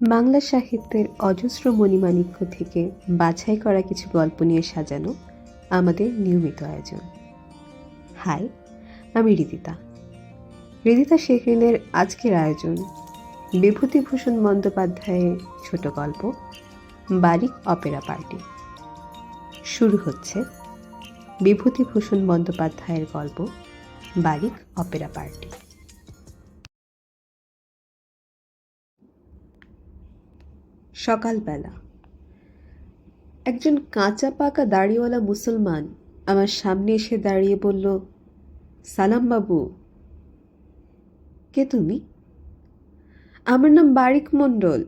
বাংলা সাহিত্যের অজস্র মণিমাণিক্য থেকে বাছাই করা কিছু গল্প নিয়ে সাজানো আমাদের নিয়মিত আয়োজন। হাই, আমি রিদিতা শেখরিনের আজকের আয়োজন বিভূতিভূষণ বন্দ্যোপাধ্যায়ের ছোট গল্প বারিক অপেরা পার্টি। শুরু হচ্ছে বিভূতিভূষণ বন্দ্যোপাধ্যায়ের গল্প বারিক অপেরা পার্টি। সকালবেলা একজন কাঁচা পাকা দাড়িওয়ালা মুসলমান আমার সামনে এসে দাঁড়িয়ে বলল, সালাম বাবু। কে তুমি? আমার নাম বারিক মণ্ডল,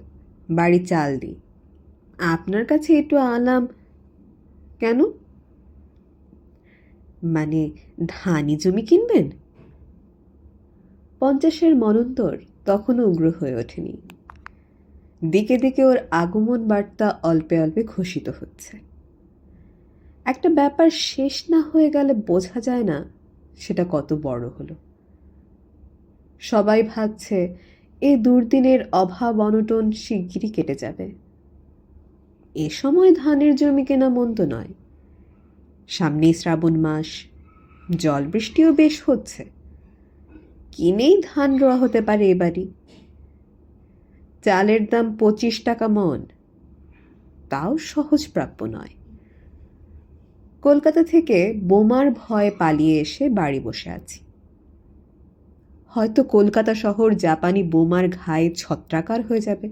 বাড়ি চালদি। আপনার কাছে একটু আলাম। কেন? মানে ধানি জমি কিনবেন? 50-এর মনন্তর তখনও উগ্র হয়ে ওঠেনি। দিকে দিকে ওর আগমন বার্তা অল্পে অল্পে ঘোষিত হচ্ছে। একটা ব্যাপার শেষ না হয়ে গেলে বোঝা যায় না সেটা কত বড় হলো। সবাই ভাবছে এ দুর্দিনের অভাব অনটন শিগগিরই কেটে যাবে। এ সময় ধানের জমি কেনা মন্দ নয়। সামনেই শ্রাবণ মাস, জল বৃষ্টিও বেশ হচ্ছে। কিনেই ধান রোয়া হতে পারে এবারই। চালের দাম 25 টাকা মণ, তাও সহজ প্রাপ্য নয়। কলকাতা থেকে বোমার ভয়ে পালিয়ে এসে বাড়ি বসে আছি। হয়তো কলকাতা শহর জাপানি বোমার ঘায়ে ছত্রাকার হয়ে যাবে।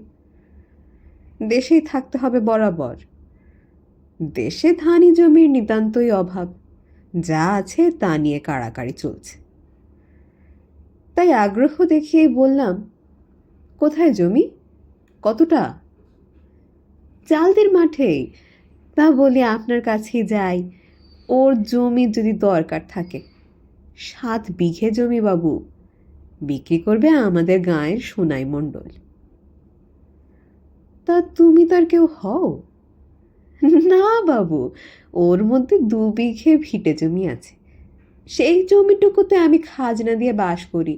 দেশেই থাকতে হবে বরাবর। দেশে ধানি জমির নিতান্তই অভাব, যা আছে তা নিয়ে কাড়াকাড়ি চলছে। তাই আগ্রহ দেখিয়ে বললাম, কোথায় জমি? কতটা? চালদির মাঠেই। তা বলি আপনার কাছেই যাই, ওর জমি যদি দরকার থাকে। 7 বিঘে জমি বাবু, বিক্রি করবে আমাদের গাঁয়ের সোনাই মণ্ডল। তা তুমি তার কেউ হও? না বাবু, ওর মধ্যে 2 বিঘে ভিটে জমি আছে। সেই জমিটুকুতে আমি খাজনা দিয়ে বাস করি।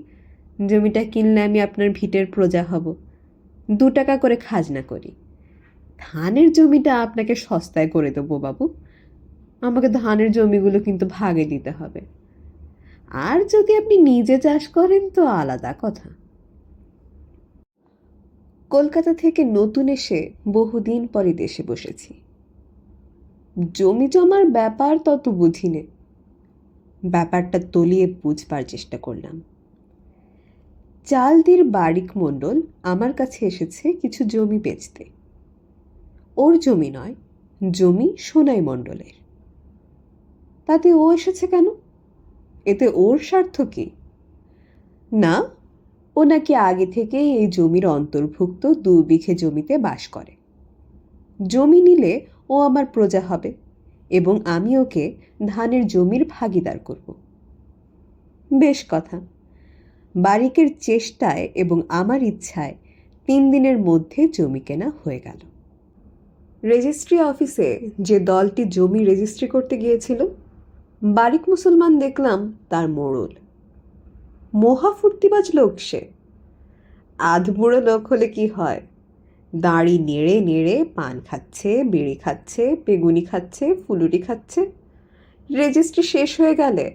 জমিটা কিনলে আমি আপনার ভিটের প্রজা হব। 2 টাকা করে খাজনা করি। ধানের জমিটা আপনাকে সস্তায় করে দেবো বাবু। আমাকে ধানের জমিগুলো কিন্তু ভাগে দিতে হবে। আর যদি আপনি নিজে চাষ করেন তো আলাদা কথা। কলকাতা থেকে নতুন এসে বহুদিন পরে দেশে বসেছি। জমি জমার ব্যাপার তত বুঝিনে। ব্যাপারটা তলিয়ে বুঝবার চেষ্টা করলাম। চালদির বারিক মণ্ডল আমার কাছে এসেছে কিছু জমি বেচতে। ওর জমি নয়, জমি সোনাই মণ্ডলের। তাতে ও এসেছে কেন? এতে ওর স্বার্থ কি? না, ও নাকি আগে থেকেই এই জমির অন্তর্ভুক্ত 2 বিঘে জমিতে বাস করে। জমি নিলে ও আমার প্রজা হবে এবং আমি ওকে ধানের জমির ভাগিদার করব। বেশ কথা। বারিকের চেষ্টায় এবং আমার ইচ্ছায় 3 দিনের মধ্যে জমি কেনা হয়ে গেল। রেজিস্ট্রি অফিসে যে দলটি জমি রেজিস্ট্রি করতে গিয়েছিল, বারিক মুসলমান দেখলাম তার মোড়ল। মহা ফুর্তিবাজ লোক সে। আধবুড়ো লোক হলে কি হয়, দাড়ি নেড়ে নেড়ে পান খাচ্ছে, বিড়ি খাচ্ছে, বেগুনি খাচ্ছে, ফুলুরি খাচ্ছে। রেজিস্ট্রি শেষ হয়ে গেলে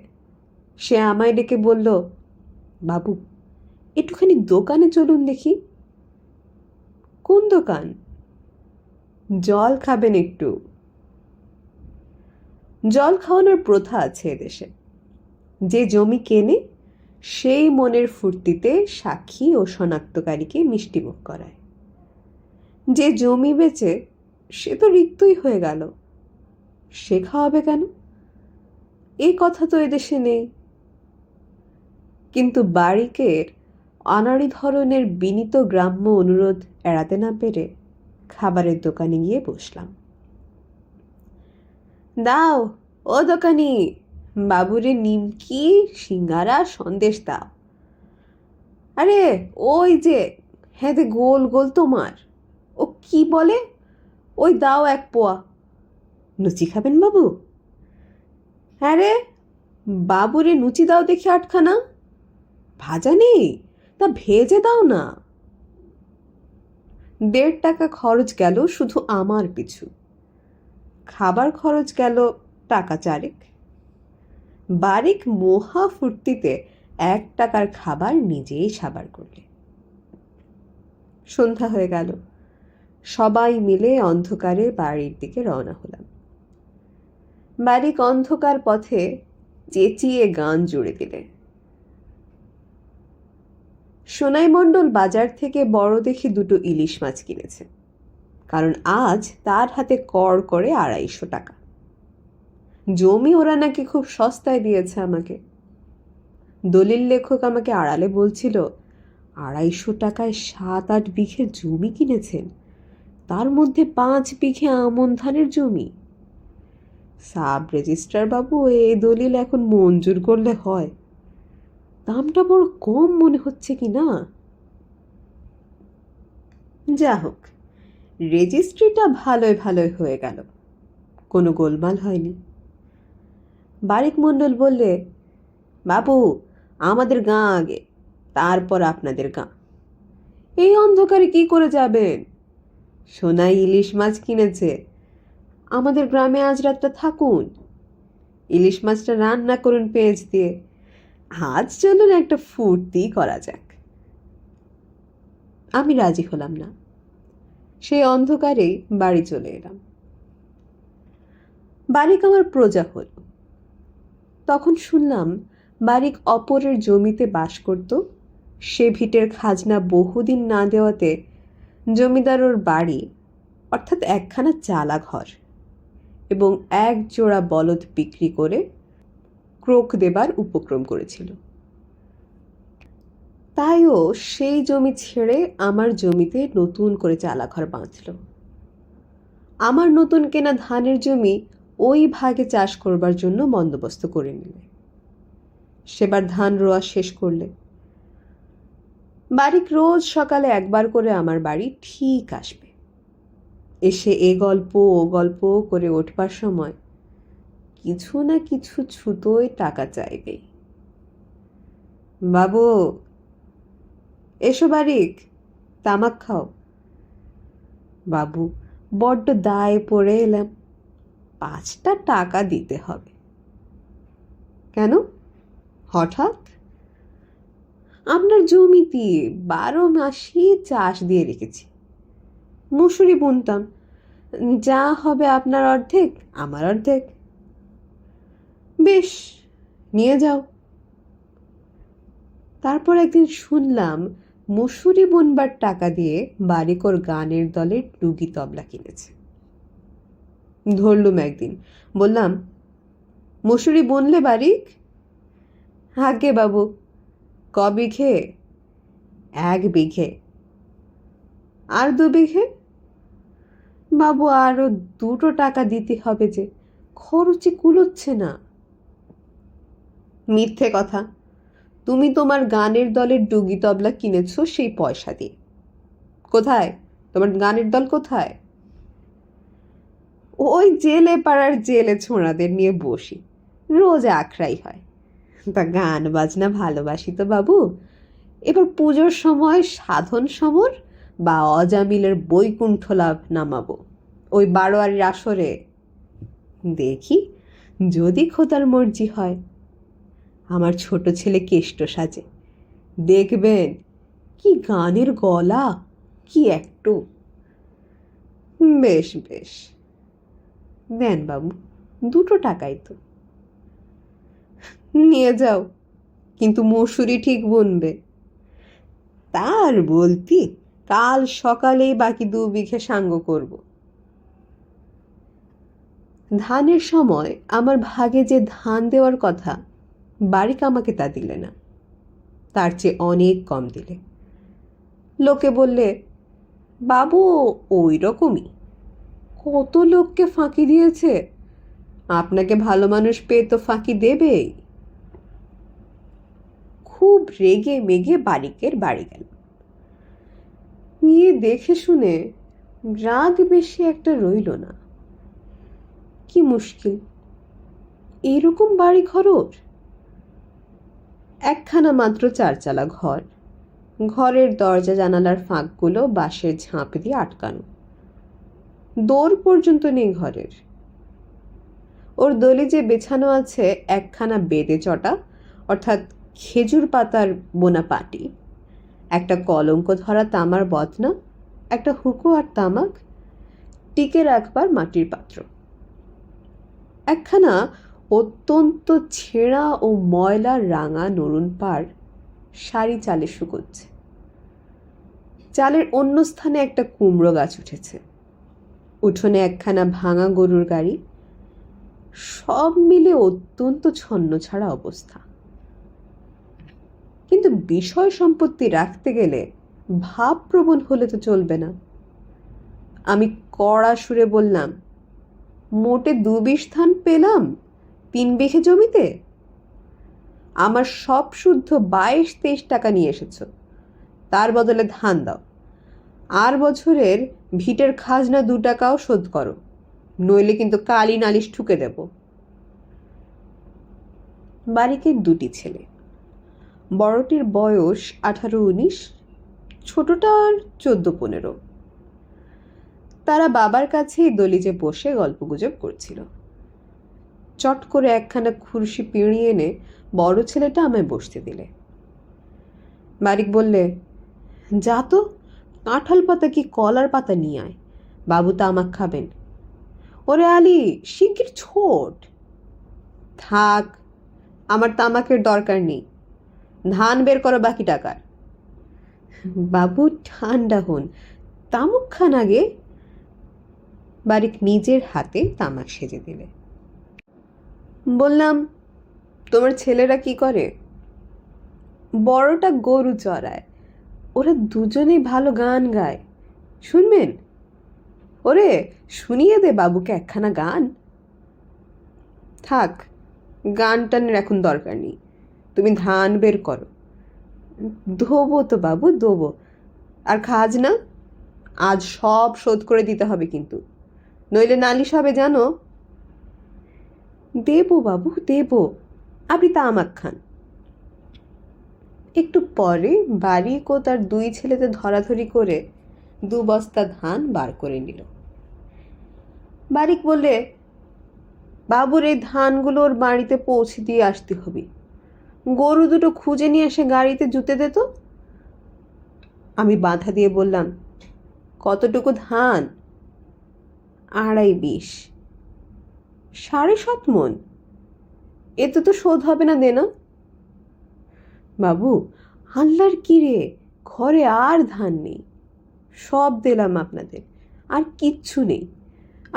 সে আমায় ডেকে বলল, বাবু একটুখানি দোকানে চলুন দেখি। কোন দোকান? জল খাবেন একটু। জল খাওয়ানোর প্রথা আছে এদেশে। যে জমি কেনে সেই মনের ফুর্তিতে সাক্ষী ও শনাক্তকারীকে মিষ্টিমুখ করায়। যে জমি বেচে সে তো রিক্তই হয়ে গেল, সে খাওয়াবে কেন? এই কথা তো এদেশে নেই। কিন্তু বারিকের অনাড়ি ধরনের বিনীত গ্রাম্য অনুরোধ এড়াতে না পেরে খাবারের দোকানে গিয়ে বসলাম। দাও ও দোকানি, বাবুরে নিমকি, সিঙ্গারা, সন্দেশ দাও। আরে ওই যে, হ্যাঁ দে গোল গোল তোমার, ও কি বলে, ওই দাও 1 পোয়া। লুচি খাবেন বাবু? হ্যাঁ রে বাবুরে লুচি দাও দেখি 8খানা। ভাজা নেই? তা ভেজে দাও না। 1.5 টাকা খরচ গেল শুধু আমার পিছু। খাবার খরচ গেল টাকা 4। বারিক মহা ফুর্তিতে 1 টাকার খাবার নিজেই সাবার করলে। সন্ধ্যা হয়ে গেল। সবাই মিলে অন্ধকারে বাড়ির দিকে রওনা হলাম। বারিক অন্ধকার পথে চেঁচিয়ে গান জুড়ে দিলে। সোনাই মণ্ডল বাজার থেকে বড় দেখে 2 ইলিশ মাছ কিনেছে, কারণ আজ তার হাতে কড় করে 250 টাকা। জমি ওরা নাকি খুব সস্তায় দিয়েছে আমাকে। দলিল লেখক আমাকে আড়ালে বলছিল 250 টাকায় 7-8 বিঘে জমি কিনেছেন, তার মধ্যে 5 বিঘে আমন ধানের জমি। সাব রেজিস্ট্রার বাবু এই দলিল এখন মঞ্জুর করলে হয়। দামটা বড় কম মনে হচ্ছে কি না? যা হোক, রেজিস্ট্রিটা ভালোই হয়ে গেল, কোনো গোলমাল হয়নি। বারিক মণ্ডল বললে, বাবু আমাদের গাঁ আগে, তারপর আপনাদের গাঁ। এই অন্ধকারে কি করে যাবেন? সোনাই ইলিশ মাছ কিনেছে, আমাদের গ্রামে আজ রাতটা থাকুন, ইলিশ মাছটা রান্না করুন পেঁয়াজ দিয়ে। আজ চলুন একটা ফুর্তি করা যাক। আমি রাজি হলাম না। সেই অন্ধকারেই বাড়ি চলে এলাম। বারিক আমার প্রজা হল। তখন শুনলাম বারিক অপরের জমিতে বাস করত। সে ভিটের খাজনা বহুদিন না দেওয়াতে জমিদারোর বাড়ি, অর্থাৎ 1খানা চালা ঘর এবং 1 জোড়া বলদ বিক্রি করে ক্রোক দেবার উপক্রম করেছিল। তাইও সেই জমি ছেড়ে আমার জমিতে নতুন করে চালাঘর বাঁধল। আমার নতুন কেনা ধানের জমি ওই ভাগে চাষ করবার জন্য বন্দোবস্ত করে নিলে। সেবার ধান রোয়া শেষ করলে। বারিক রোজ সকালে একবার করে আমার বাড়ি ঠিক আসবে। এসে এ গল্প ও গল্প করে উঠবার সময় কিছু না কিছু ছুতোয় টাকা চাইবেই। বাবু এসো বারিক, তামাক খাও। বাবু বড্ড দায়ে পড়ে এলাম, 5টা টাকা দিতে হবে। কেন হঠাৎ? আপনার জমিতে 12 মাসই চাষ দিয়ে রেখেছি। মুসুরি বুনতাম, যা হবে আপনার অর্ধেক আমার অর্ধেক। বেশ, নিয়ে যাও। তারপর একদিন শুনলাম মুসুরি বুনবার টাকা দিয়ে বারিক ওর গানের দলের ডুগি তবলা কিনেছে। ধরলুম একদিন, বললাম, মুসুরি বুনলে বারিক? আগে বাবু। ক বিঘে? 1 বিঘে। আর 2 বিঘে? বাবু আরো 2 টাকা দিতে হবে যে, খরচে কুলোচ্ছে না। মিথ্যে কথা, তুমি তোমার গানের দলের ডুগি তবলা কিনেছো সেই পয়সা দিয়ে। কোথায় তোমার গানের দল? কোথায়? ওই জেলে পাড়ার জেলে ছোঁড়াদের নিয়ে বসি, রোজ আখড়াই হয়। তা গান বাজনা ভালোবাসি তো বাবু। এবার পুজোর সময় সাধন সমর বা অজামিলের বৈকুণ্ঠ লাভ নামাবো ওই 12 আসরে। দেখি যদি খোদার মর্জি হয়। আমার ছোট ছেলে কেষ্ট সাজে, দেখবেন কি গানের গলা, কি একটু। বেশ বেশ, দেন বাবু, 2 টাকাই তো। নিয়ে যাও, কিন্তু মশুরি ঠিক বুনবে। তার বলতি, কাল সকালেই বাকি 2 বিঘে সাঙ্গ করব। ধানের সময় আমার ভাগে যে ধান দেওয়ার কথা, বারিক আমাকে তা দিলে না, তার চেয়ে অনেক কম দিলে। লোকে বললে, বাবু ওই রকমই, কত লোককে ফাঁকি দিয়েছে, আপনাকে ভালো মানুষ পেয়ে তো ফাঁকি দেবেই। খুব রেগে মেগে বারিকের বাড়ি গেল। গিয়ে দেখে শুনে রাগ বেশি একটা রইল না। কি মুশকিল, এরকম বাড়ি ঘর ওর? 1খানা মাত্র 4 চালা ঘর, ঘরের দরজা জানালার ফাঁকগুলো বাঁশের ঝাঁপ দিয়ে আটকানো, দৌড় পর্যন্ত নেই ঘরের। ওর দলিজে বেছানো আছে একখানা বেদে চটা অর্থাৎ খেজুর পাতার বোনা পাটি, একটা কলঙ্ক ধরা তামার বদনা, একটা হুকো আর তামাক, টিকে রাখবার মাটির পাত্র। একখানা অত্যন্ত ছেঁড়া ও ময়লা রাঙা নরুন পাড় সারি চালে শুকোচ্ছে। চালের অন্য স্থানে একটা কুমড়ো গাছ উঠেছে। উঠোনে একখানা ভাঙা গরুর গাড়ি। সব মিলে অত্যন্ত ছন্নছাড়া অবস্থা। কিন্তু বিষয় সম্পত্তি রাখতে গেলে ভাবপ্রবণ হলে তো চলবে না। আমি কড়া সুরে বললাম, মোটে 2 বিশ ধান পেলাম 3 বিঘে জমিতে। আমার সব শুদ্ধ 22-23 টাকা নিয়ে এসেছ, তার বদলে ধান দাও, আর বছরের ভিটের খাজনা 2 টাকাও শোধ করো, নইলে কিন্তু কালি নালিশ ঠুকে দেব। বারিকের 2টি ছেলে, বড়টির বয়স 18-19, ছোটটার 14-15। তারা বাবার কাছেই দলিজে বসে গল্পগুজব করছিল। চট করে একখানা খুরশি পিঁড়িয়ে এনে বড় ছেলেটা আমায় বসতে দিলে। বারিক বললে, যা তো, কাঁঠাল পাতা কি কলার পাতা নিয়ে আয়, বাবু তামাক খাবেন। ওরে আলি, শিগগির ছোট। থাক, আমার তামাকের দরকার নেই, ধান বের করো বাকি টাকার। বাবু ঠান্ডা হন, তামাক খান আগে। বারিক নিজের হাতে তামাক সেজে দিলে। বললাম, তোমার ছেলেরা কি করে? বড়টা গরু চড়ায়, ওরা দুজনেই ভালো গান গায়, শুনবেন? ওরে শুনিয়ে দে বাবুকে একখানা গান। থাক, গান টানের এখন দরকার নেই, তুমি ধান বের করো। ধোবো তো বাবু, ধোবো। আর খাজনা আজ সব শোধ করে দিতে হবে কিন্তু, নইলে নালিশ হবে জানো। দেবো বাবু, দেবো, আপনি তামাক খান। একটু পরে বারিক ও তার 2 ছেলেতে ধরাধরি করে 2 বস্তা ধান বার করে নিল। বারিক বললে, বাবুর এই ধানগুলো ওর বাড়িতে পৌঁছে দিয়ে আসতে হবে, গরু দুটো খুঁজে নিয়ে এসে গাড়িতে জুতে দে তো। আমি বাধা দিয়ে বললাম, কতটুকু ধান? 2.5 7.5 মণ। এতে তো শোধ হবে না দেনা। বাবু, আল্লাহর কি রে, ঘরে আর ধান নেই, সব দিলাম আপনাদের, আর কিচ্ছু নেই,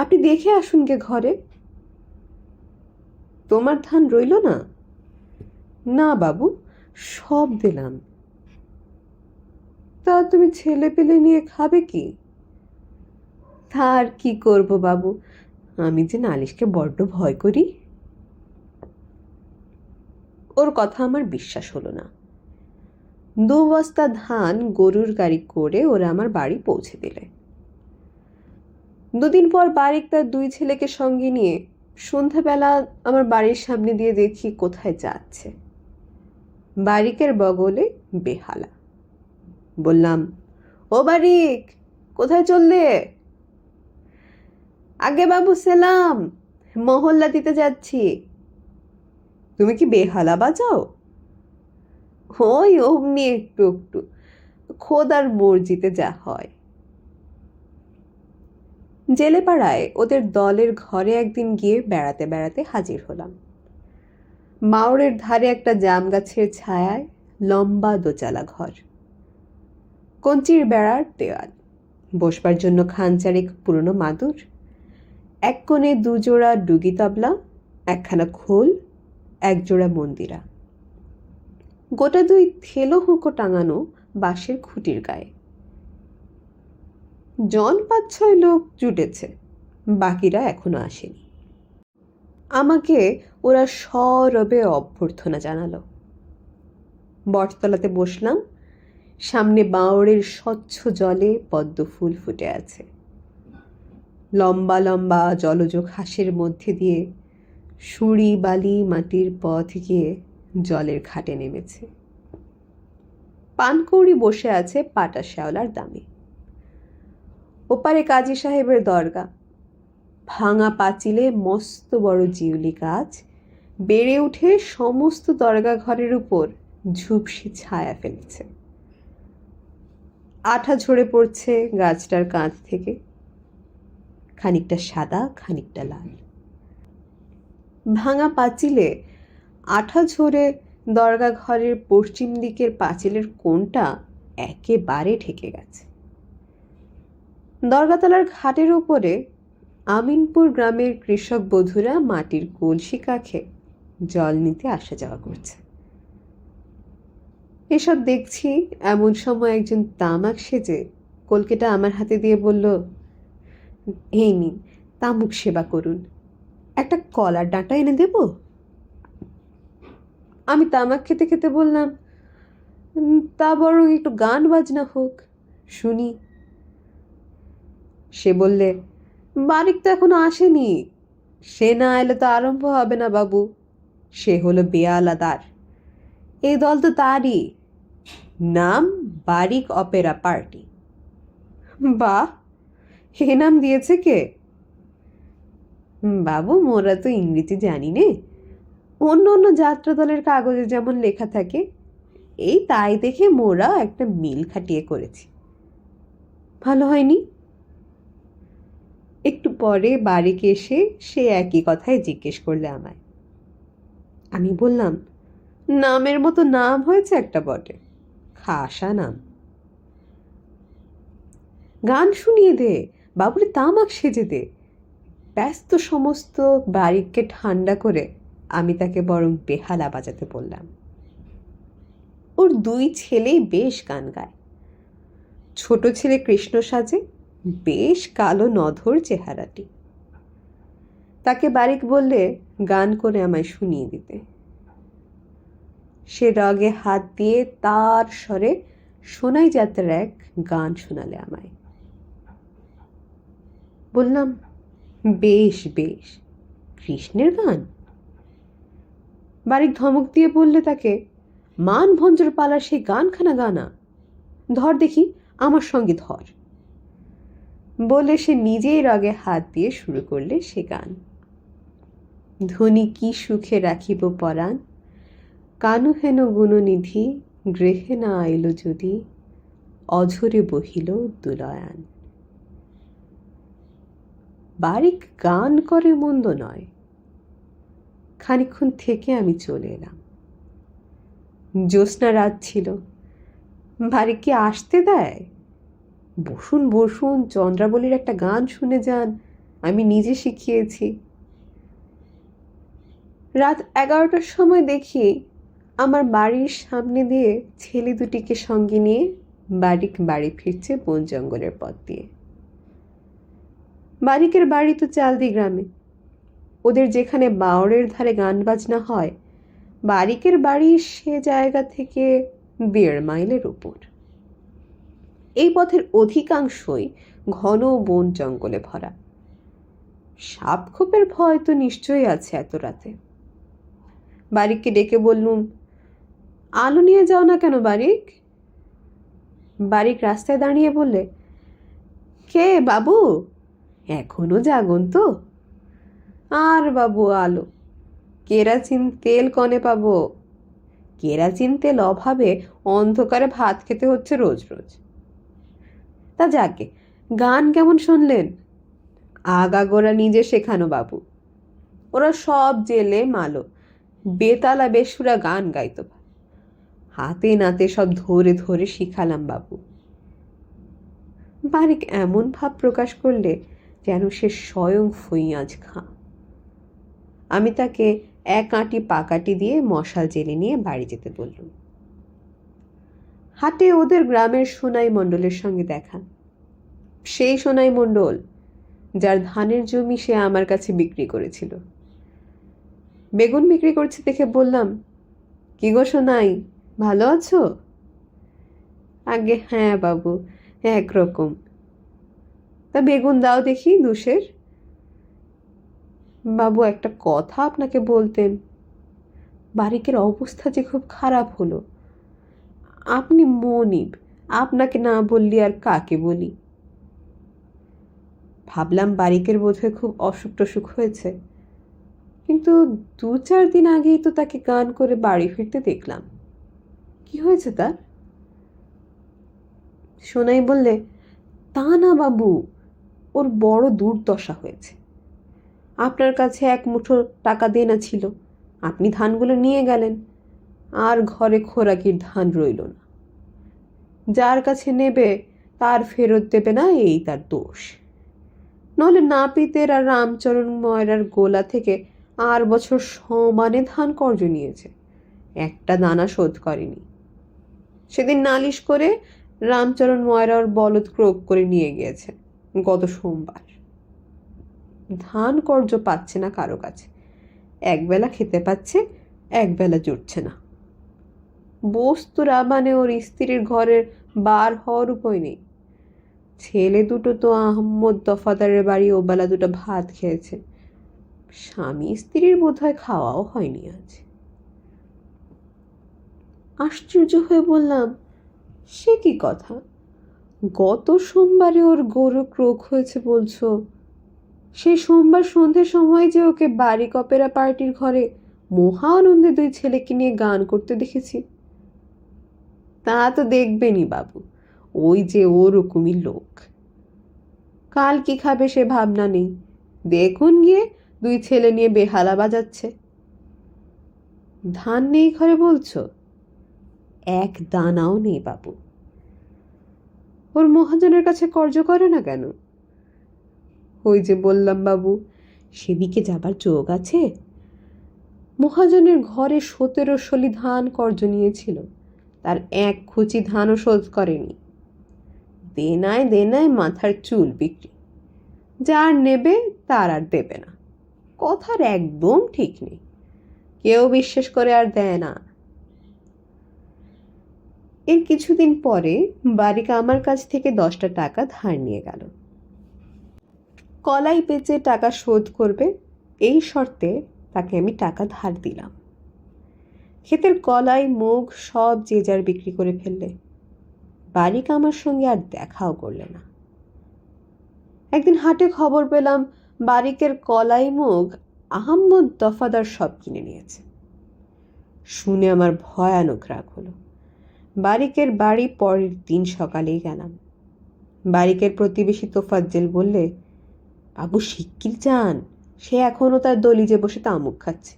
আপনি দেখে আসুন গে ঘরে। তোমার ধান রইল না? না বাবু, সব দিলাম। তা তুমি ছেলে পেলে নিয়ে খাবে কি? তার কি করব বাবু, আমি যে নালিশকে বড্ড ভয় করি। ওর কথা আমার বিশ্বাস হলো না। 2 বস্তা ধান গরুর গাড়ি করে ওরা আমার বাড়ি পৌঁছে দিলে। 2 দিন পর বারিক তার 2 ছেলেকে সঙ্গে নিয়ে সন্ধ্যাবেলা আমার বাড়ির সামনে দিয়ে দেখি কোথায় যাচ্ছে। বারিকের বগলে বেহালা। বললাম, ও বারিক, কোথায় চললে? আগে বাবু সেলাম, মহল্লা দিতে যাচ্ছি। তুমি কি বেহালা বাজাও? ওই অমনি একটু একটু, খোদার মর্জিতে যা হয়। জেলেপাড়ায় ওদের দলের ঘরে একদিন গিয়ে বেড়াতে বেড়াতে হাজির হলাম। মাওরের ধারে একটা জাম গাছের ছায়ায় লম্বা দোচালা ঘর, কঞ্চির বেড়ার দেওয়াল, বসবার জন্য খানচারেক পুরনো মাদুর, এক কোণে 2 জোড়া ডুগি তবলা, একখানা খোল, 1 জোড়া মন্দিরা, গোটা 2 থেলো হুঁকো টাঙানো বাঁশের খুঁটির গায়ে। জন 5-6 লোক জুটেছে, বাকিরা এখনো আসেনি। আমাকে ওরা সরবে অভ্যর্থনা জানালো। বটতলাতে বসলাম। সামনে বাঁওড়ের স্বচ্ছ জলে পদ্ম ফুল ফুটে আছে। লম্বা লম্বা জলজ ঘাসের মধ্যে দিয়ে সুড়ি বালি মাটির পথ গিয়ে জলের ঘাটে নেমেছে। পানকৌড়ি বসে আছে পাটা শ্যাওলার দামে। ওপারে কাজী সাহেবের দরগা, ভাঙা পাঁচিলে মস্ত বড় জিউলি গাছ বেড়ে উঠে সমস্ত দরগা ঘরের উপর ঝুপসি ছায়া ফেলেছে। আঠা ঝরে পড়ছে গাছটার কাঁধ থেকে, খানিকটা সাদা খানিকটা লাল। ভাঙা পাঁচিলে আঠা ঝরে দরগা ঘরের পশ্চিম দিকের পাঁচিলের কোণটা একেবারে ঠেকে গেছে। দরগাতলার ঘাটের উপরে আমিনপুর গ্রামের কৃষক বধূরা মাটির কলসি কাখে জল নিতে আসা যাওয়া করছে। এসব দেখছি এমন সময় একজন তামাক সেজে কলকেটা আমার হাতে দিয়ে বলল, এই নিন, তামুক সেবা করুন, একটা কলার ডাঁটা এনে দেব? আমি তামাক খেতে খেতে বললাম, তা বরং একটু গান বাজনা হোক, শুনি। সে বললে, বারিক তো এখনো আসেনি, সে না এলে তো আরম্ভ হবে না বাবু। সে হলো বেয়ালাদার, এই দল তো তারই, নাম বারিক অপেরা পার্টি। বাহ, হে নাম দিয়েছে কে? বাবু, মোরা তো ইংরেজি জানি নে, অন্য অন্য যাত্রা দলের কাগজে যেমন লেখা থাকে এই তাই দেখে মোরা একটা মিল খাটিয়ে করেছি। ভালো হয়নি? একটু পরে বাড়িকে এসে সে একই কথাই জিজ্ঞেস করলে আমায়। আমি বললাম, নামের মতো নাম হয়েছে একটা বটে, খাসা নাম। গান শুনিয়ে দে, বাবুরে তামাক সেজে দে। ব্যস্ত সমস্ত বারিককে ঠান্ডা করে আমি তাকে বরং বেহালা বাজাতে বললাম। ওর দুই ছেলেই বেশ গান গায়। ছোট ছেলে কৃষ্ণ সাজে, বেশ কালো নধর চেহারাটি। তাকে বারিক বললে গান করে আমায় শুনিয়ে দিতে। সে রগে হাত দিয়ে তার স্বরে সোনাই যাত্রার এক গান শোনালে আমায়। বললাম, বেশ বেশ, কৃষ্ণের গান? বারিক ধমক দিয়ে বললে তাকে, মান ভঞ্জর পালার সেই গানখানা গানা, ধর দেখি, আমার সঙ্গে ধর। বলে সে নিজেই রগে হাত দিয়ে শুরু করলে সে গান। ধ্বনি কি সুখে রাখিব পরাণ, কানু হেন গুণনিধি, গৃহে না আইল যদি, অঝরে বহিল দুলয়ান। বারিক গান করে মন্দ নয়। খানিকক্ষণ থেকে আমি চলে এলাম। জ্যোৎস্না রাত ছিল, বারিক কি আসতে দেয়? বসুন বসুন, চন্দ্রাবলীর একটা গান শুনে যান, আমি নিজে শিখিয়েছি। রাত 11টার সময় দেখি আমার বাড়ির সামনে দিয়ে ছেলে দুটিকে সঙ্গে নিয়ে বারিক বাড়ি ফিরছে বন জঙ্গলের পথ দিয়ে। বারিকের বাড়ি তো চালদি গ্রামে। ওদের যেখানে বাওড়ের ধারে গান বাজনা হয়, বারিকের বাড়ি সে জায়গা থেকে 1.5 মাইলের উপর। এই পথের অধিকাংশই ঘন বন জঙ্গলে ভরা। সাপ খোপের ভয় তো নিশ্চয়ই আছে এত রাতে। বারিককে ডেকে বললুম, আলো নিয়ে যাও না কেন বারিক? বারিক রাস্তায় দাঁড়িয়ে বললে, কে বাবু, এখনো জাগন তো? আর বাবু আলো, কেরাচিন তেল কনে পাবো? কেরাচিন তেল অভাবে অন্ধকারে ভাত খেতে হচ্ছে রোজ রোজ। তা যাকে, গান কেমন শুনলেন? আগাগোড়া নিজে শেখানো বাবু। ওরা সব জেলে মালো, বেতালা বেসুরা গান গাইতো। হাতে নাতে সব ধরে ধরে শিখালাম বাবু। বারিক এমন ভাব প্রকাশ করলে যেন সে স্বয়ং ফইয়াজ খাঁ। আমি তাকে 1 আঁটি পাকাটি দিয়ে মশাল জেলে নিয়ে বাড়ি যেতে বললুম। হাটে ওদের গ্রামের সোনাই মণ্ডলের সঙ্গে দেখা। সেই সোনাই মণ্ডল যার ধানের জমি সে আমার কাছে বিক্রি করেছিল। বেগুন বিক্রি করছে দেখে বললাম, কি গো সোনাই, ভালো আছো? আগে হ্যাঁ বাবু, একরকম। তা বেগুন দাও দেখি 2 সের। বাবু, একটা কথা আপনাকে বলতেন। বারিকের অবস্থা যে খুব খারাপ হলো। আপনি মনিব, আপনাকে না বললি আর কাকে বলি? ভাবলাম বারিকের বোধহয় খুব অসুখ টসুখ হয়েছে, কিন্তু 2-4 দিন আগেই তো তাকে গান করে বাড়ি ফিরতে দেখলাম। কি হয়েছে তার? সোনাই বললে, তা না বাবু, ওর বড় দুর্দশা হয়েছে। আপনার কাছে 1 মুঠো টাকা দেনা ছিল, আপনি ধানগুলো নিয়ে গেলেন, আর ঘরে খোরাকির ধান রইল না। যার কাছে নেবে তার ফেরত দেবে না, এই তার দোষ। নইলে নাপিতের আর রামচরণ ময়রার গোলা থেকে আর বছর সমানে ধান কর্জ নিয়েছে, একটা দানা শোধ করেনি। সেদিন নালিশ করে রামচরণ ময়রা ওর বলদ ক্রোক করে নিয়ে গিয়েছে গত সোমবার। ধান কর্জ পাচ্ছে না কারো কাছে, একবেলা খেতে পাচ্ছে, একবেলা জুটছে না। বস্তুরা মানে ওর স্ত্রীর ঘরের বার হওয়ার উপায় নেই। ছেলে দুটো তো আহম্মদ দফাদারের বাড়ি ওবেলা দুটো ভাত খেয়েছে, স্বামী স্ত্রীর বোধহয় খাওয়াও হয়নি আজ। আশ্চর্য হয়ে বললাম, সে কি কথা? গত সোমবারে ওর গরু ক্রোক হয়েছে বলছো? সেই সোমবার সন্ধ্যের সময় যে ওকে বারিক অপেরা পার্টির ঘরে মহা আনন্দে 2 ছেলেকে নিয়ে গান করতে দেখেছি। তা তো দেখবেনই বাবু, ওই যে ওরকমই লোক। কাল কি খাবে সে ভাবনা নেই, দেখুন গিয়ে 2 ছেলে নিয়ে বেহালা বাজাচ্ছে। ধান নেই ঘরে বলছো? 1 দানাও নেই বাবু। ওর মহাজনের কাছে কর্জ করে না কেন? ওই যে বললাম বাবু, সেদিকে যাবার যোগ আছে। মহাজনের ঘরে 17 শলি ধান কর্জ নিয়েছিল, তার 1 খুচি ধানও শোধ করেনি। দেনায় দেনায় মাথার চুল বিক্রি, যার নেবে তার আর দেবে না। কথার একদম ঠিক নেই, কেউ বিশ্বাস করে আর দেয় না। এর কিছুদিন পরে বারিকা আমার কাছ থেকে 10টা টাকা ধার নিয়ে গেল। কলাই বেচে টাকা শোধ করবে এই শর্তে তাকে আমি টাকা ধার দিলাম। ক্ষেতের কলাই মুগ সব যে যার বিক্রি করে ফেললে। বারিকা আমার সঙ্গে আর দেখাও করলে না। একদিন হাটে খবর পেলাম বারিকের কলাই মুগ আহম্মদ দফাদার সব কিনে নিয়েছে। শুনে আমার ভয়ানক রাগ হলো। বারিকের বাড়ি পরের দিন সকালেই গেলাম। বারিকের প্রতিবেশী তোফাজ্জেল বললে, বাবু শিগগির যান, সে এখনো তার দলিজে বসে তামুক খাচ্ছে।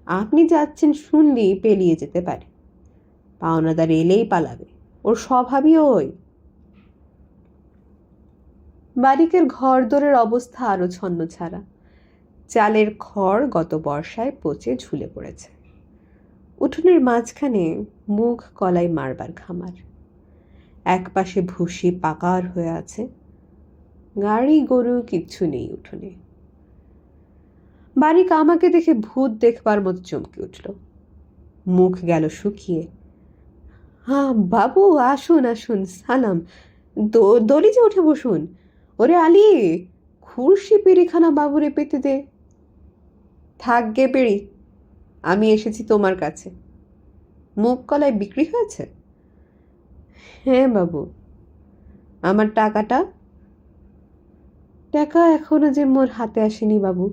আপনি যাচ্ছেন শুনলেই পেলিয়ে যেতে পারে। পাওনাদার এলেই পালাবে, ওর স্বভাবই ওই। বারিকের ঘর দোরের অবস্থা আরো ছন্ন ছাড়া। চালের খড় গত বর্ষায় পচে ঝুলে পড়েছে। উঠোনের মাঝখানে মুগ কলাই মারবার খামার, এক পাশে ভুসি পাকার হয়ে আছে। গাড়ি গরু কিচ্ছু নেই উঠোনে। বারিক আমাকে দেখে ভূত দেখবার মতো চমকে উঠল, মুখ গেল শুকিয়ে। হ্যাঁ বাবু, আসুন আসুন, সালাম, দলিজে উঠে বসুন। ওরে আলি, খুরশি পিড়িখানা বাবুরে পেতে দে। থাকগে পেড়ি, আমি এসেছি তোমার কাছে। মুগ কলাই বিক্রি হয়েছে? হ্যাঁ বাবু। আমার টাকাটা? টাকা এখনো যে মোর হাতে আসেনি বাবু।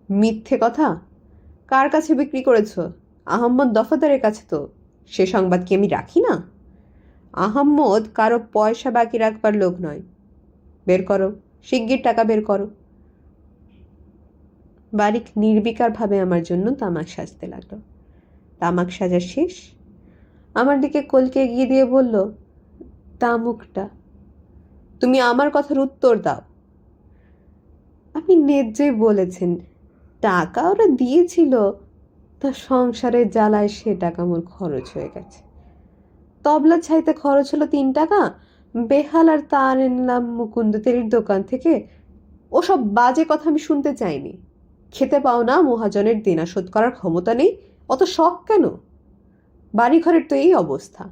মিথ্যে কথা! কার কাছে বিক্রি করেছ? আহম্মদ দফাদারের কাছে তো। সে সংবাদ কি আমি রাখি না? আহম্মদ কারো পয়সা বাকি রাখবার লোক নয়। বের করো, শিগগির টাকা বের করো। বারিক নির্বিকার ভাবে আমার জন্য তামাক সাজতে লাগলো। তামাক সাজা শেষ, আমার দিকে কলকে এগিয়ে দিয়ে বলল, তামুকটা তুমি আমার কথার উত্তর দাও। আপনি ন্যায্যই বলেছেন, টাকা ওরা দিয়েছিল, তা সংসারের জ্বালায় সে টাকা মোর খরচ হয়ে গেছে। তবলা ছাইতে খরচ হলো 3 টাকা, বেহাল আর তার এনলাম মুকুন্দ তেরির দোকান থেকে। ওসব বাজে কথা আমি শুনতে চাইনি। খেতে পাও না, মহাজনের দেনা শোধ করার ক্ষমতা নেই, অত শখ কেন? বাড়ি ঘরের তো এই অবস্থা,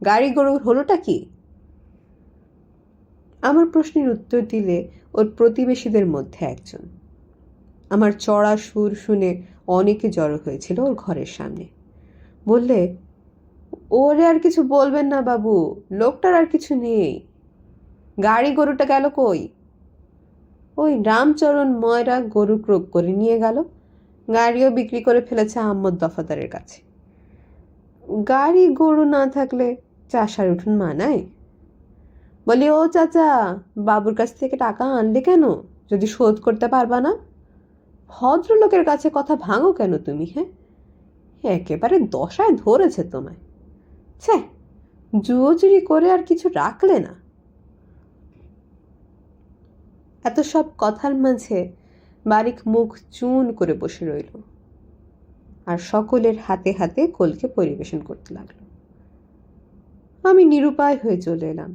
গাড়ি গরুর হলোটা কি? আমার প্রশ্নের উত্তর দিলে ওর প্রতিবেশীদের মধ্যে একজন। আমার চড়া সুর শুনে অনেকে জড়ো হয়েছিল ওর ঘরের সামনে। বললে, ওরে আর কিছু বলবেন না বাবু, লোকটার আর কিছু নেই। গাড়ি গরুটা গেল কই? ওই রামচরণ ময়রা গরু ক্রোক করে নিয়ে গেল, গাড়িও বিক্রি করে ফেলেছে আহম্মদ দফাদারের কাছে। গাড়ি গরু না থাকলে চাষার উঠুন মানায়? বলি, ও চাচা, বাবুর কাছ থেকে টাকা আনলে কেন যদি শোধ করতে পারবা না? ভদ্রলোকের কাছে কথা ভাঙো কেন তুমি? হ্যাঁ, একেবারে দশায় ধরেছে তোমায়। ছ্যা, জুয়ো চুরি করে আর কিছু রাখলে না। এত সব কথার মাঝে বারিক মুখ চুন করে বসে রইল আর সকলের হাতে হাতে কোলকে পরিবেশন করতে লাগলো। আমি নিরুপায় হয়ে চলে এলাম।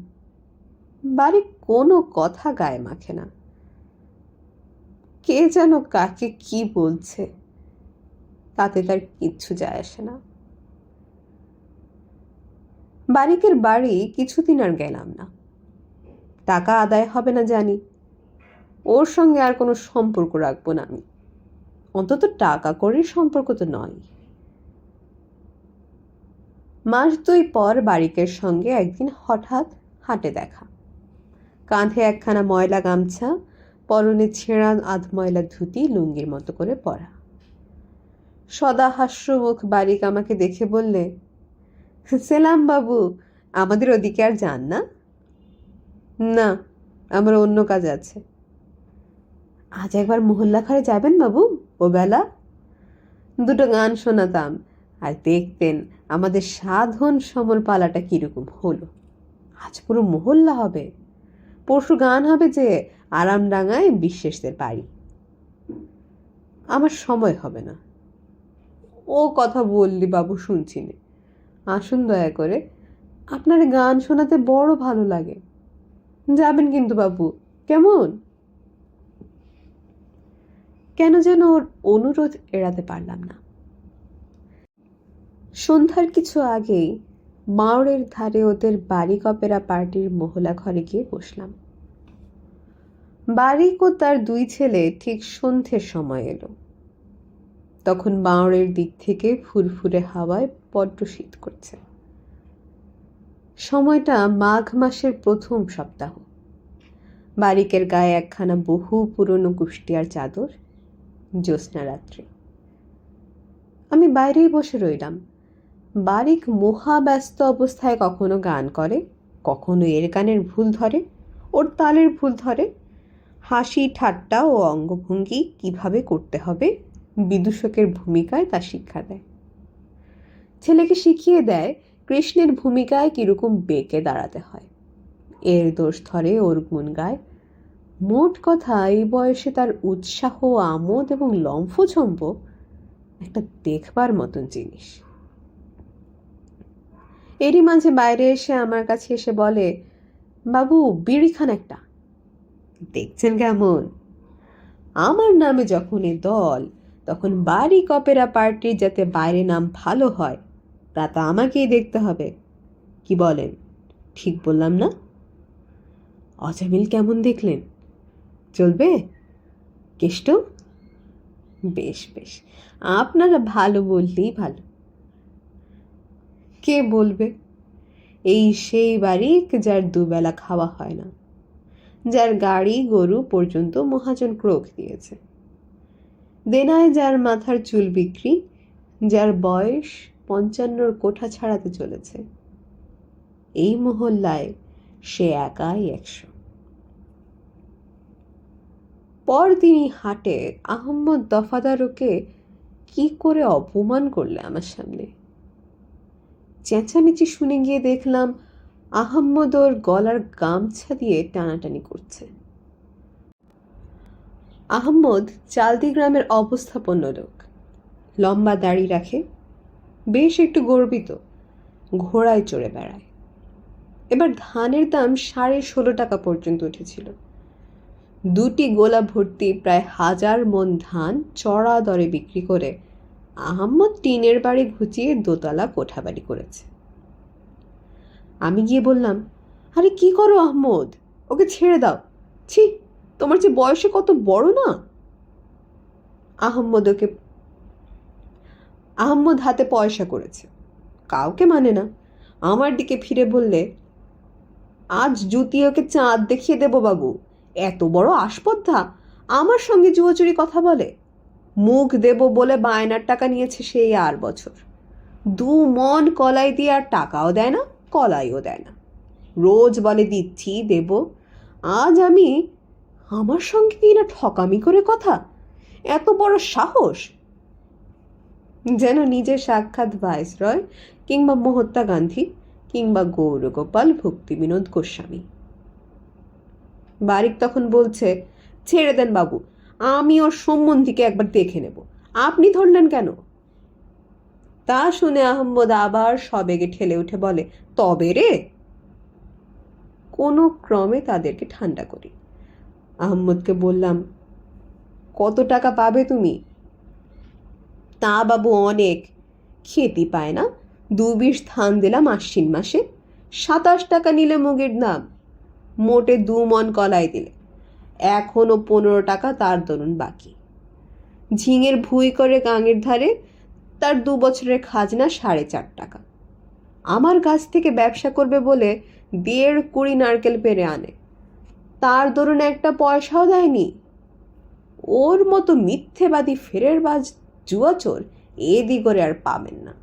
বারিক কোনো কথা গায়ে মাখে না। কে যেন কাকে কি বলছে, তাতে তার কিচ্ছু যায় আসে না। বারিকের বাড়ি কিছুদিন আর গেলাম না। টাকা আদায় হবে না জানি, ওর সঙ্গে আর কোনো সম্পর্ক রাখবো না আমি, অন্তত টাকা কড়ির সম্পর্ক তো নয়। মাস 2 পর বারিকের সঙ্গে একদিন হঠাৎ হাটে দেখা। কাঁধে একখানা ময়লা গামছা, পরনে ছেঁড়া আধময়লা ধুতি লুঙ্গির মতো করে পরা। সদা হাস্যমুখ বারিক আমাকে দেখে বললে, সেলাম বাবু, আমাদের ওদিকে আর যান না? না, আমার অন্য কাজ আছে। আজ একবার মহল্লা ঘরে যাবেন বাবু, ও বেলা 2টো গান শোনাতাম আর দেখতেন আমাদের সাধন সমর পালাটা কিরকম হলো। আজ পুরো মহল্লা হবে, পরশু গান হবে যে আরামডাঙ্গায় বিশ্বাসদের বাড়ি। আমার সময় হবে না। ও কথা বললি বাবু, শুনছি নে। আসুন দয়া করে, আপনার গান শোনাতে বড় ভালো লাগে। যাবেন কিন্তু বাবু, কেমন? কেন যেন ওর অনুরোধ এড়াতে পারলাম না। সন্ধ্যার কিছু আগেই বাঁওড়ের ধারে ওদের বারিক অপেরা পার্টির মহলা ঘরে গিয়ে বসলাম। বারিক ও তার 2 ছেলে ঠিক সন্ধ্যের সময় এলো। তখন বাঁওড়ের দিক থেকে ফুরফুরে হাওয়ায় বড্ড শীত করছে। সময়টা মাঘ মাসের প্রথম সপ্তাহ। বারিকের গায়ে একখানা বহু পুরনো কুষ্টিয়ার চাদর। জ্যোৎস্না রাত্রি। আমি বাইরেই বসে রইলাম। বারিক মহাব্যস্ত অবস্থায় কখনো গান করে, কখনো এর গানের ভুল ধরে, ওর তালের ভুল ধরে। হাসি ঠাট্টা ও অঙ্গভঙ্গি কিভাবে করতে হবে বিদূষকের ভূমিকায় তা শিক্ষা দেয়। ছেলেকে শিখিয়ে দেয় কৃষ্ণের ভূমিকায় কিরকম বেঁকে দাঁড়াতে হয়। এর দোষ ধরে, ওর গুণ গায়। মোট কথা, এই বয়সে তার উৎসাহ, আমোদ এবং লম্ফঝম্প একটা দেখবার মতন জিনিস। এরই মাঝে বাইরে এসে আমার কাছে এসে বলে, বাবু, বিড়ি খান একটা। দেখছেন কেমন? আমার নামে যখন এ দল, তখন বারিক অপেরা পার্টির যাতে বাইরে নাম ভালো হয় তা তো আমাকেই দেখতে হবে। কি বলেন, ঠিক বললাম না? অজামিল কেমন দেখলেন? চলবে কেষ্ট? বেশ বেশ, আপনারা ভালো বললেই ভালো। কে বলবে? এই সেই বারিক যার 2 বেলা খাওয়া হয় না, যার গাড়ি গরু পর্যন্ত মহাজন ক্রোক দিয়েছে, দেনায় যার মাথার চুল বিক্রি, যার বয়স 55 কোঠা ছাড়াতে চলেছে। এই মহল্লায় সে একাই 100। পরদিনই হাটে আহম্মদ দফাদারকে কি করে অপমান করলে আমার সামনে। চেঁচামেচি শুনে গিয়ে দেখলাম আহম্মদ ওর গলার গামছা দিয়ে টানাটানি করছে। আহম্মদ চালদি গ্রামের অবস্থাপন্ন লোক, লম্বা দাড়ি রাখে, বেশ একটু গর্বিত, ঘোড়ায় চড়ে বেড়ায়। এবার ধানের দাম 16.5 টাকা পর্যন্ত উঠেছিল। 2টি গোলা ভর্তি প্রায় 1000 মণ ধান চড়া দরে বিক্রি করে আহম্মদ টিনের বাড়ি ঘুচিয়ে 2তলা কোঠা বাড়ি করেছে। আমি গিয়ে বললাম, আরে কি করো আহম্মদ, ওকে ছেড়ে দাও। ছি, তোমার যে বয়সে কত বড় না। আহম্মদ হাতে পয়সা করেছে, কাউকে মানে না, আমার দিকে ফিরে বললে, আজ জুতি ওকে চাঁদ দেখিয়ে দেব বাবু। এত বড় আসপদ্ধা আমার সঙ্গে জুয়োচুরি কথা বলে। মুখ দেব বলে বায়নার টাকা নিয়েছে সেই আর বছর। 2 মণ কলাই দিয়ে আর টাকাও দেয় না, কলাইও দেয় না। রোজ বলে দিচ্ছি দেব। আজ আমি, আমার সঙ্গে কি না ঠকামি করে কথা! এত বড় সাহস! যেন নিজের সাক্ষাৎ ভাইসরয় কিংবা মহাত্মা গান্ধী কিংবা গৌরগোপাল ভক্তি বিনোদ গোস্বামী। বারিক তখন বলছে, ছেড়ে দেন বাবু, আমি ওর সম্বন্ধীকে একবার দেখে নেব। আপনি ধরলেন কেন? তা শুনে আহম্মদ আবার সবেগে ঠেলে উঠে বলে, তবে রে! কোনো ক্রমে তাদেরকে ঠান্ডা করি। আহম্মদকে বললাম, কত টাকা পাবে তুমি? তা বাবু অনেক। খেতে পায় না, 2 বিশ ধান দিলাম আশ্বিন মাসে। 27 টাকা নিলে মুগের দাম। মোটে 2 মণ কলাই দিলে। এখনো 15 টাকা তার দরুন বাকি। ঝিঙের ভুই করে গাঙের ধারে, তার 2 বছরের খাজনা 4.5 টাকা। আমার গাছ থেকে ব্যবসা করবে বলে 1.5 কুড়ি নারকেল পেরে আনে, তার দরুন একটা পয়সাও দেয়নি। ওর মতো মিথ্যেবাদী ফেরেরবাজ জুয়াচোর এদি করে আর পাবেন না।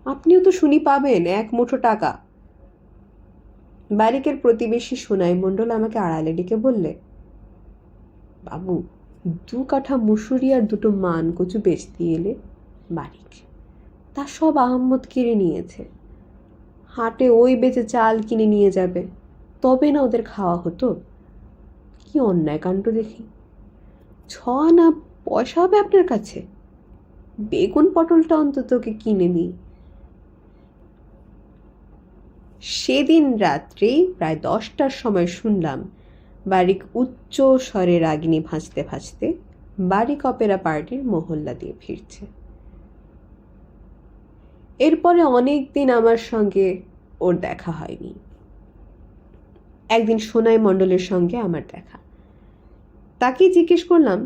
আপনিও তো শুনি পাবেন 1 মুঠো টাকা। বারিকের প্রতিবেশী সোনাই মণ্ডল আমাকে আড়ালে ডেকে বললে, বাবু 2 কাঠা মুসুরি আর 2টো মান কচু বেচতে এলে বারিক, তা সব আহম্মদ কেড়ে নিয়েছে। হাটে ওই বেচে চাল কিনে নিয়ে যাবে, তবে না ওদের খাওয়া হতো। কি অন্যায় কাণ্ড দেখি! 6 আনা পয়সা হবে আপনার কাছে? বেগুন পটলটা অন্তত ওকে কিনে দিই। সেদিন রাত্রেই প্রায় 10টার সময় শুনলাম বারিক উচ্চ স্বরে রাগিনী ভাজতে ভাজতে বারিক অপেরা পার্টির মহল্লা দিয়ে ফিরছে। এরপরে অনেক দিন আমার সঙ্গে ওর দেখা হয়নি। একদিন সোনাই মণ্ডলের সঙ্গে আমার দেখা। তাকে জিজ্ঞেস করলাম,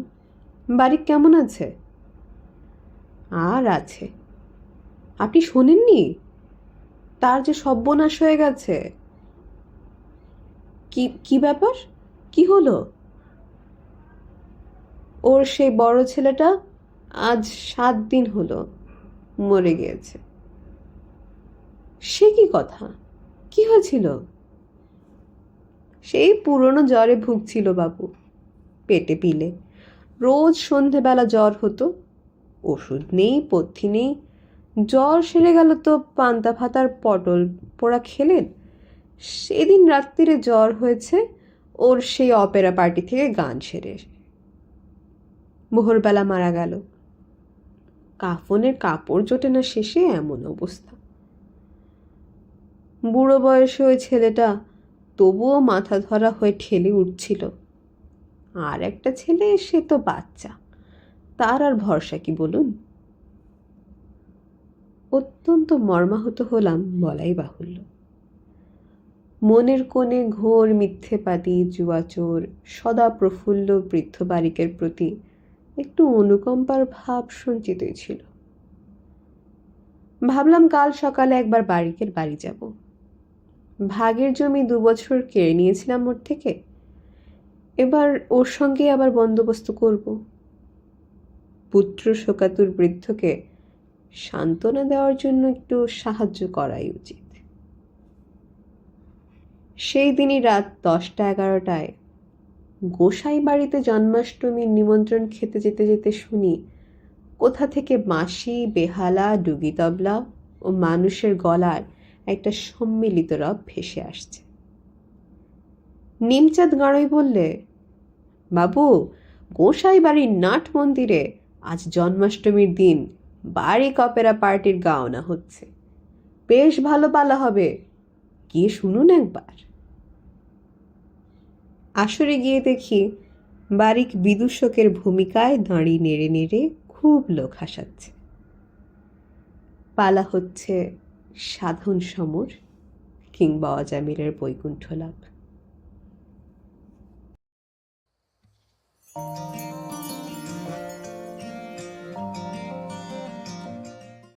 বারিক কেমন আছে? আর আছে। আপনি শোনেননি তার যে সর্বনাশ হয়ে গেছে? কি কি ব্যাপার? কি হলো? ওর সেই বড় ছেলেটা আজ 7 দিন হলো মরে গিয়েছে। সে কি কথা? কি হয়েছিল? সেই পুরনো জ্বরে ভুগছিল বাবু, পেটে পিলে। রোজ সন্ধেবেলা জ্বর হতো। ওষুধ নেই, পথ্যি নেই। জ্বর সেরে গেল তো পান্তা ভাত আর পটল পোড়া খেলেন। সেদিন রাত্রিরে জ্বর হয়েছে ওর সেই অপেরা পার্টি থেকে গান সেরে। ভোরবেলা মারা গেল। কাফনের কাপড় জোটে না শেষে, এমন অবস্থা। বুড়ো বয়সে ওই ছেলেটা তবুও মাথা ধরা হয়ে ঠেলে উঠছিল। আর একটা ছেলে, সে তো বাচ্চা, তার আর ভরসা কি বলুন? অত্যন্ত মর্মাহত হলাম বলাই বাহুল্য। মনের কোণে ঘোর মিথ্যেবাদী জুয়াচোর সদা প্রফুল্ল বৃদ্ধ বারিকের প্রতি একটু অনুকম্পার ভাব সঞ্চিতই ছিল। ভাবলাম কাল সকালে একবার বারিকের বাড়ি যাব। ভাগের জমি 2 বছর কেড়ে নিয়েছিলাম ওর থেকে, এবার ওর সঙ্গে আবার বন্দোবস্ত করব। পুত্র শোকাতুর বৃদ্ধকে সান্ত্বনা দেওয়ার জন্য একটু সাহায্য করাই উচিত। সেই দিনই রাত 10টা-11টায় গোসাই বাড়িতে জন্মাষ্টমীর নিমন্ত্রণ খেতে যেতে যেতে শুনি কোথা থেকে বাঁশি, বেহালা, ডুগি তবলা ও মানুষের গলার একটা সম্মিলিত রব ভেসে আসছে। নিমচাঁদ গাঁড়ই বললে, বাবু গোসাই বাড়ির নাট মন্দিরে আজ জন্মাষ্টমীর দিন বারিক অপেরা পার্টির গাওনা হচ্ছে। বেশ ভালো পালা হবে, গিয়ে শুনুন একবার। আসরে গিয়ে দেখি বারিক বিদূষকের ভূমিকায় দাঁড়ি নেড়ে নেড়ে খুব লোক হাসাচ্ছে। পালা হচ্ছে সাধন সমর কিংবা অজামিলের বৈকুণ্ঠ লাভ।